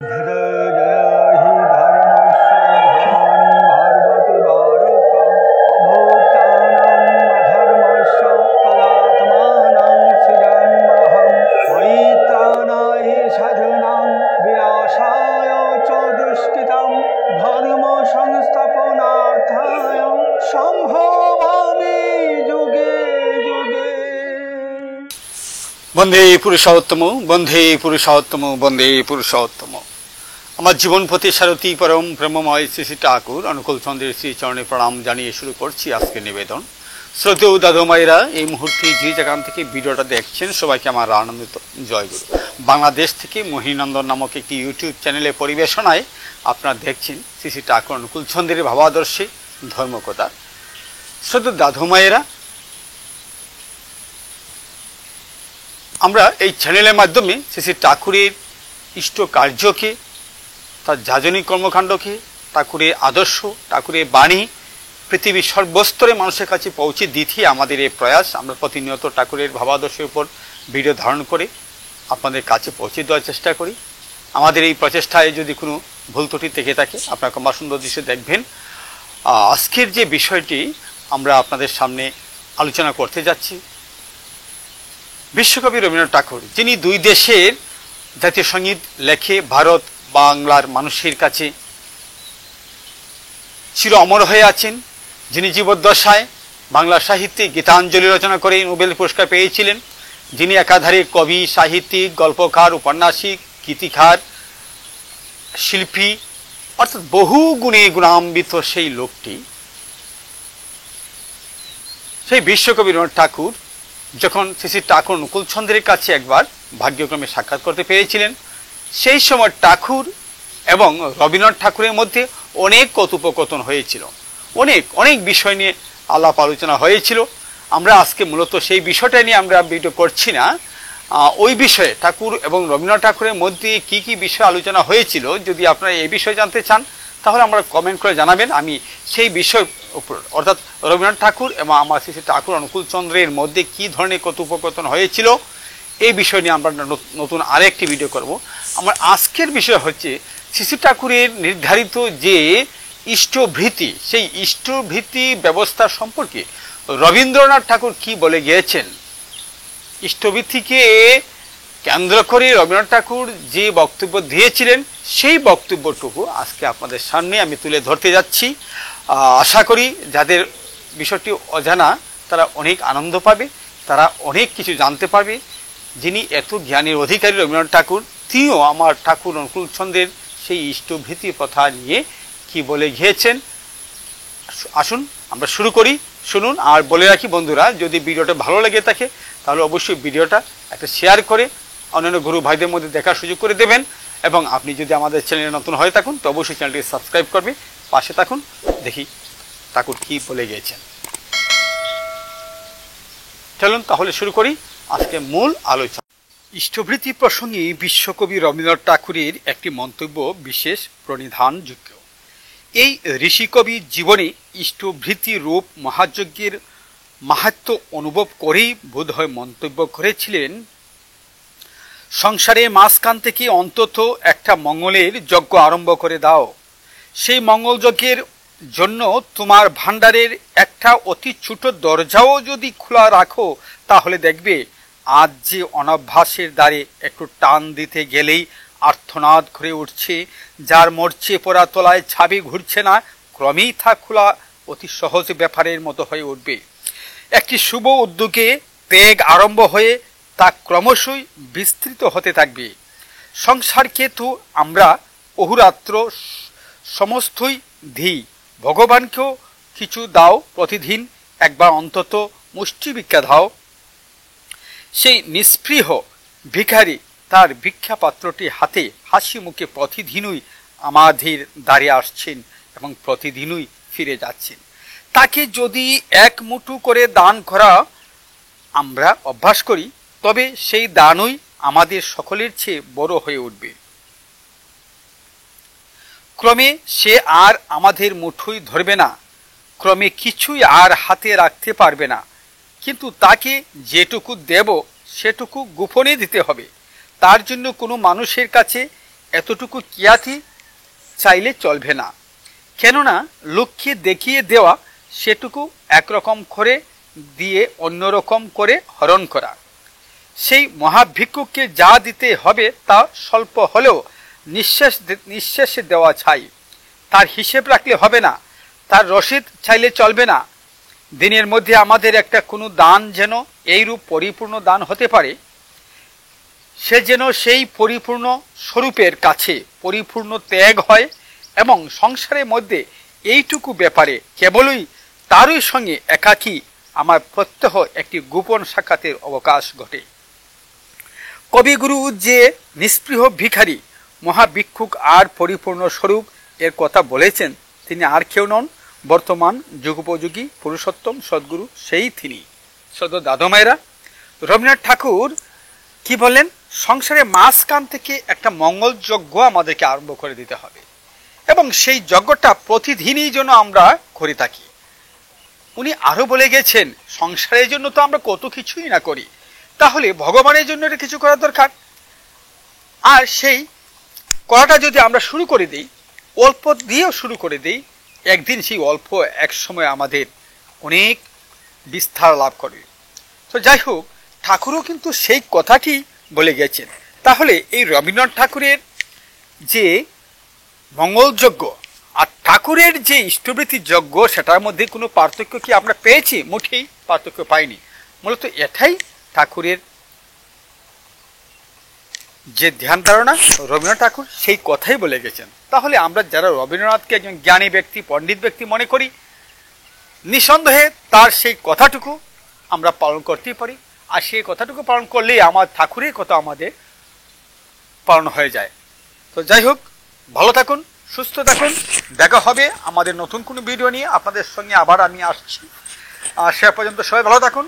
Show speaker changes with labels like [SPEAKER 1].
[SPEAKER 1] धृतजया हि धर्मस्य भानि भारवति भारत अभूतानां अधर्मस्य तदात्मानं सृजाम्यहं परित्राणाय साधूनां विनाशाय च दुष्कृतां धर्म संस्थापनार्थाय सम्भवामि युगे युगे।
[SPEAKER 2] বন্দে পুরুষোত্তম, বন্দে পুরুষোত্তম, বন্দে পুরুষোত্তম। আমার জীবন প্রতি সারথী পরম ব্রহ্মময় শ্রী শ্রী ঠাকুর অনুকূল চন্দ্রের শ্রী চরণে প্রণাম জানিয়ে শুরু করছি আজকের নিবেদন। শ্রদ্ধেয় দাদু মায়েরা, এই মুহূর্তে যে যেখান থেকে ভিডিওটা দেখছেন সবাইকে আমার আনন্দিত জয়গুরু। বাংলাদেশ থেকে মোহিনীনন্দন নামক একটি ইউটিউব চ্যানেলে পরিবেশনায় আপনারা দেখছেন শ্রী শ্রী ঠাকুর অনুকূল চন্দ্রের ভাবাদর্শে ধর্মকথা। শ্রদ্ধেয় দাদু মায়েরা, আমরা এই চ্যানেলের মাধ্যমে শ্রী শ্রী ঠাকুরের ইষ্ট কার্যকে, তার যাজনিক কর্মকাণ্ডকে, ঠাকুরের আদর্শ, ঠাকুরের বাণী পৃথিবীর সর্বস্তরে মানুষের কাছে পৌঁছে দিতে আমাদের এই প্রয়াস। আমরা প্রতিনিয়ত ঠাকুরের ভাবাদর্শের উপর ভিডিও ধারণ করে আপনাদের কাছে পৌঁছে দেওয়ার চেষ্টা করি। আমাদের এই প্রচেষ্টায় যদি কোনো ভুল ত্রুটি থেকে থাকে আপনারা ক্ষমা সুন্দর দৃশ্যে দেখবেন। আজকের যে বিষয়টি আমরা আপনাদের সামনে আলোচনা করতে যাচ্ছি, বিশ্বকবি রবীন্দ্রনাথ ঠাকুর, যিনি দুই দেশের জাতীয় সঙ্গীত লেখে ভারত বাংলার মানুষের কাছে চির অমর হয়ে আছেন, যিনি জীবদ্দশায় বাংলা সাহিত্যে গীতাঞ্জলি রচনা করে নোবেল পুরস্কার পেয়েছিলেন, যিনি একাধারে কবি, সাহিত্যিক, গল্পকার, উপন্যাসিক, গীতিকার, শিল্পী, অর্থাৎ বহু গুণে গুণান্বিত সেই লোকটি, সেই বিশ্বকবি রবীন্দ্রনাথ ঠাকুর যখন শ্রী শ্রী ঠাকুর অনুকূল চন্দ্রের কাছে একবার ভাগ্যক্রমে সাক্ষাৎ করতে পেরেছিলেন, সেই সময় ঠাকুর এবং রবীন্দ্রনাথ ঠাকুরের মধ্যে অনেক কথোপকথন হয়েছিল, অনেক বিষয় নিয়ে আলাপ আলোচনা হয়েছিল। আমরা আজকে মূলত সেই বিষয়টা নিয়ে আমরা ভিডিও করছি না। ওই বিষয়ে ঠাকুর এবং রবীন্দ্রনাথ ঠাকুরের মধ্যে কি কি বিষয় আলোচনা হয়েছিল, যদি আপনারা এই বিষয়ে জানতে চান তাহলে আমরা কমেন্ট করে জানাবেন। আমি সেই বিষয় উপর, অর্থাৎ রবীন্দ্রনাথ ঠাকুর এবং আমার শ্রী শ্রী ঠাকুর অনুকূল চন্দ্রের মধ্যে কি ধরনের কথোপকথন হয়েছিল এই বিষয় নিয়ে আমরা নতুন আরেকটি ভিডিও করব। আমার আজকের বিষয় হচ্ছে শ্রী শ্রী ঠাকুরের নির্ধারিত যে ইষ্টভৃতি, সেই ইষ্টভৃতি ব্যবস্থা সম্পর্কে রবীন্দ্রনাথ ঠাকুর কি বলে গিয়েছেন। ইষ্টভৃতিকে কেন্দ্র করে রবীন্দ্রনাথ ঠাকুর যে বক্তব্য দিয়েছিলেন সেই বক্তব্যটুকু আজকে আপনাদের সামনে আমি তুলে ধরতে যাচ্ছি। আশা করি যাদের বিষয়টি অজানা তারা অনেক আনন্দ পাবে, তারা অনেক কিছু জানতে পারবে। যিনি এত জ্ঞানের অধিকারী রবীন্দ্রনাথ ঠাকুর, তিনিও আমার ঠাকুর অনুকূল চন্দ্রের সেই ইষ্টভৃতি প্রথা নিয়ে কি বলে গিয়েছেন। আসুন আমরা শুরু করি, শুনুন। আর বলে রাখি বন্ধুরা, যদি ভিডিওটা ভালো লেগে থাকে তাহলে অবশ্যই ভিডিওটা একটা শেয়ার করে অন্যান্য গুরু ভাইদের মধ্যে দেখার সুযোগ করে দেবেন। এবং আপনি যদি আমাদের চ্যানেলে নতুন হয়ে থাকুন তো অবশ্যই চ্যানেলটি সাবস্ক্রাইব করবে, পাশে থাকুন। দেখি ঠাকুর কি বলে গিয়েছেন। চলুন তাহলে শুরু করি আজকে মূল আলোচনা। ইষ্টভৃতি প্রসঙ্গে বিশ্বকবি রবীন্দ্রনাথ ঠাকুরের একটি মন্তব্য বিশেষ প্রণিধানযোগ্য। এই ঋষিকবি জীবনে ইষ্টভৃতি রূপ মহাযজ্ঞের মাহাত্ম্য অনুভব করেই বোধহয় মন্তব্য করেছিলেন, সংসারে মাঝখান থেকে অন্তত একটা মঙ্গলের যজ্ঞ আরম্ভ করে দাও। সেই মঙ্গল যজ্ঞের জন্য তোমার ভাণ্ডারের একটা অতি ছোট দরজাও যদি খোলা রাখো তাহলে দেখবে আজ যে অনভ্যাসের দ্বারে একটু টান দিতে গেলেই আর্তনাদ করে উঠছে, যার মরচে পড়া তলায় ছাবি ঘুরছে না, ক্রমেই তা খোলা অতি সহজ ব্যাপারের মতো হয়ে উঠবে। একটি শুভ উদ্যোগে ত্যাগ আরম্ভ হয়ে তা ক্রমশই বিস্তৃত হতে থাকবে। সংসারকে তো আমরা অহোরাত্র সমস্তই দিই, ভগবানকেও কিছু দাও, প্রতিদিন একবার অন্তত মুষ্টি ভিক্ষা দাও। সেই নিস্পৃহ ভিখারি তার ভিক্ষাপাত্রটি হাতে হাসি মুখে প্রতিদিনই আমাদের দ্বারে আসছেন এবং প্রতিদিনই ফিরে যাচ্ছেন। তাকে যদি এক মুঠো করে দান করা আমরা অভ্যাস করি তবে সেই দানই আমাদের সকলের চেয়ে বড় হয়ে উঠবে। ক্রমে সে আর আমাদের মুঠোই ধরবে না, ক্রমে কিছুই আর হাতে রাখতে পারবে না, কিন্তু তাকে যেটুকু দেব সেটুকু গোপনে দিতে হবে। তার জন্য কোনো মানুষের কাছে এতটুকু কিয়াতি চাইলে চলবে না। কেননা লোককে দেখিয়ে দেওয়া সেটুকু একরকম করে দিয়ে অন্যরকম করে হরণ করা। সেই মহাভিক্ষুককে যা দিতে হবে তা স্বল্প হলেও নিঃশেষে দেওয়া চাই। তার হিসেব রাখলে হবে না, তার রসিদ চাইলে চলবে না। দিনের মধ্যে আমাদের একটা কোনো দান যেন এইরূপ পরিপূর্ণ দান হতে পারে, সে যেন সেই পরিপূর্ণ স্বরূপের কাছে পরিপূর্ণ ত্যাগ হয় এবং সংসারের মধ্যে এইটুকু ব্যাপারে কেবলই তারই সঙ্গে একাকী আমার প্রত্যহ একটি গোপন সাক্ষাতের অবকাশ ঘটে। কবিগুরু যে নিস্পৃহ ভিখারি মহাভিক্ষুক আর পরিপূর্ণ স্বরূপ এর কথা বলেছেন, তিনি আর কেউ নন, বর্তমান যুগোপযোগী পুরুষোত্তম সদ্গুরু সেই তিনি। সদ দাদমায়েরা, রবীন্দ্রনাথ ঠাকুর কি বলেন? সংসারে মাঝখান থেকে একটা মঙ্গল যজ্ঞ আমাদেরকে আরম্ভ করে দিতে হবে এবং সেই যজ্ঞটা প্রতিদিনই যেন আমরা করে থাকি। উনি আরো বলে গেছেন, সংসারের জন্য তো আমরা কত কিছুই না করি, তাহলে ভগবানের জন্য এটা কিছু করার দরকার। আর সেই করাটা যদি আমরা শুরু করে দিই, অল্প দিয়েও শুরু করে দিই, একদিন সেই অল্প এক সময় আমাদের অনেক বিস্তার লাভ করে। তো যাই হোক, ঠাকুরও কিন্তু সেই কথাটি বলে গেছেন। তাহলে এই রবীন্দ্রনাথ ঠাকুরের যে মঙ্গলযজ্ঞ আর ঠাকুরের যে ইষ্টবৃত্তি যজ্ঞ, সেটার মধ্যে কোনো পার্থক্য কি আমরা পেয়েছি? মোটেই পার্থক্য পাইনি। মূলত এটাই ঠাকুরের যে ধ্যান ধারণা, রবীন্দ্রনাথ ঠাকুর সেই কথাই বলে গেছেন। তাহলে আমরা যারা রবীন্দ্রনাথকে একজন জ্ঞানী ব্যক্তি, পণ্ডিত ব্যক্তি মনে করি, নিঃসন্দেহে তার সেই কথাটুকু আমরা পালন করতেই পারি। আর সেই কথাটুকু পালন করলেই আমার ঠাকুরের কথা আমাদের পালন হয়ে যায়। তো যাই হোক, ভালো থাকুন, সুস্থ থাকুন। দেখা হবে আমাদের নতুন কোনো ভিডিও নিয়ে, আপনাদের সঙ্গে আবার আমি আসছি। আর সে পর্যন্ত সবাই ভালো থাকুন।